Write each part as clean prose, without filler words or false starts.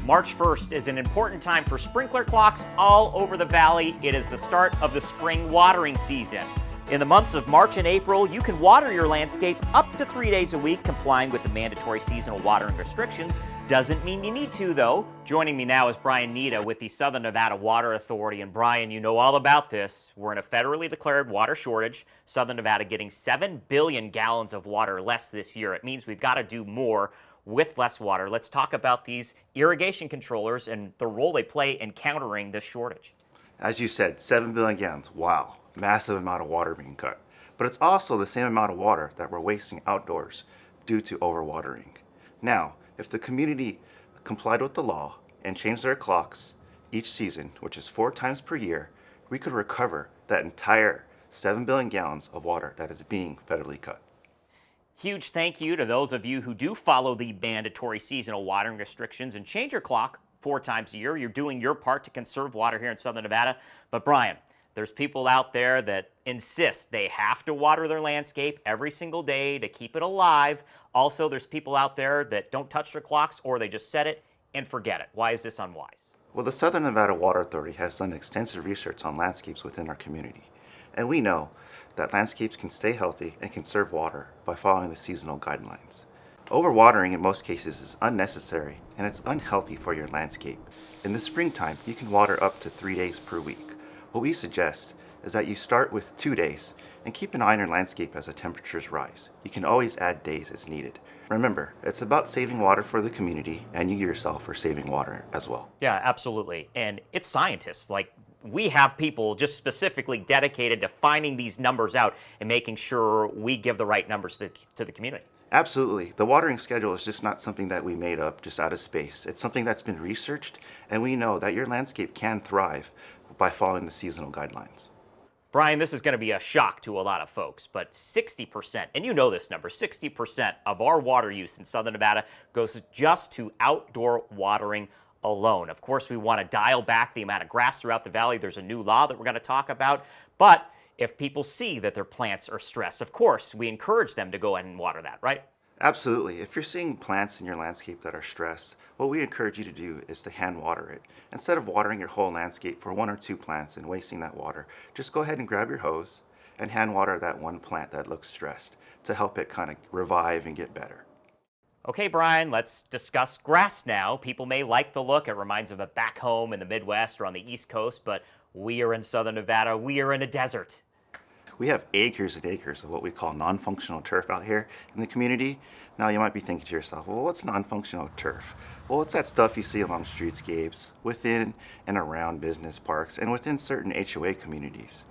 March 1st is an important time for sprinkler clocks all over the valley. It is the start of the spring watering season. In the months of March and April, you can water your landscape up to 3 days a week, complying with the mandatory seasonal watering restrictions. Doesn't mean you need to, though. Joining me now is Brian Nita with the Southern Nevada Water Authority. And Brian, you know all about this. We're in a federally declared water shortage. Southern Nevada getting 7 billion gallons of water less this year. It means we've got to do more with less water. Let's talk about these irrigation controllers and the role they play in countering this shortage. As you said, 7 billion gallons. Wow, massive amount of water being cut. But it's also the same amount of water that we're wasting outdoors due to overwatering. Now, if the community complied with the law and changed their clocks each season, which is 4 times per year, we could recover that entire 7 billion gallons of water that is being federally cut. Huge thank you to those of you who do follow the mandatory seasonal watering restrictions and change your clock 4 times a year. You're doing your part to conserve water here in Southern Nevada. But Brian, there's people out there that insist they have to water their landscape every single day to keep it alive. Also, there's people out there that don't touch their clocks, or they just set it and forget it. Why is this unwise? Well, the Southern Nevada Water Authority has done extensive research on landscapes within our community. And we know that landscapes can stay healthy and conserve water by following the seasonal guidelines. Overwatering in most cases is unnecessary and it's unhealthy for your landscape. In the springtime, you can water up to 3 days per week. What we suggest is that you start with 2 days and keep an eye on your landscape as the temperatures rise. You can always add days as needed. Remember, it's about saving water for the community, and you yourself are saving water as well. Yeah, absolutely. And it's scientists. We have people just specifically dedicated to finding these numbers out and making sure we give the right numbers to the community. Absolutely. The watering schedule is just not something that we made up just out of space. It's something that's been researched, and we know that your landscape can thrive by following the seasonal guidelines. Brian, this is going to be a shock to a lot of folks, but 60%, and you know this number, 60% of our water use in Southern Nevada goes just to outdoor watering alone. Of course, we want to dial back the amount of grass throughout the valley. There's a new law that we're going to talk about. But if people see that their plants are stressed, of course, we encourage them to go ahead and water that, right? Absolutely. If you're seeing plants in your landscape that are stressed, what we encourage you to do is to hand water it. Instead of watering your whole landscape for 1 or 2 plants and wasting that water, just go ahead and grab your hose and hand water that one plant that looks stressed to help it kind of revive and get better. Okay, Brian, let's discuss grass now. People may like the look. It reminds them of back home in the Midwest or on the East Coast, but we are in Southern Nevada. We are in a desert. We have acres and acres of what we call non-functional turf out here in the community. Now you might be thinking to yourself, well, what's non-functional turf? Well, it's that stuff you see along streetscapes, within and around business parks, and within certain HOA communities.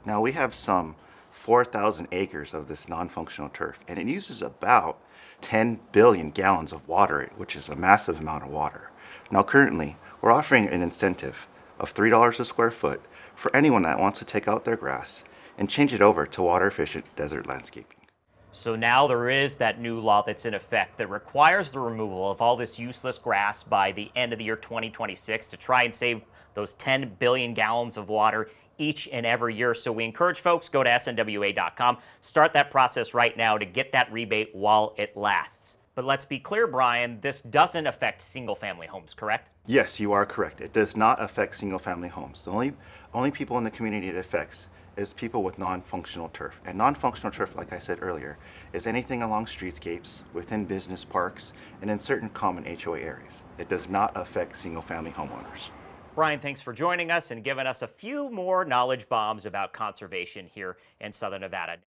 Now we have some 4,000 acres of this non-functional turf, and it uses about 10 billion gallons of water, which is a massive amount of water. Now currently, we're offering an incentive of $3 a square foot for anyone that wants to take out their grass and change it over to water-efficient desert landscaping. So now there is that new law that's in effect that requires the removal of all this useless grass by the end of the year 2026 to try and save those 10 billion gallons of water each and every year. So we encourage folks, go to SNWA.com, start that process right now to get that rebate while it lasts. But let's be clear, Brian, this doesn't affect single-family homes, correct? Yes, you are correct. It does not affect single-family homes. The only people in the community it affects is people with non-functional turf. And non-functional turf, like I said earlier, is anything along streetscapes, within business parks, and in certain common HOA areas. It does not affect single-family homeowners. Brian, thanks for joining us and giving us a few more knowledge bombs about conservation here in Southern Nevada.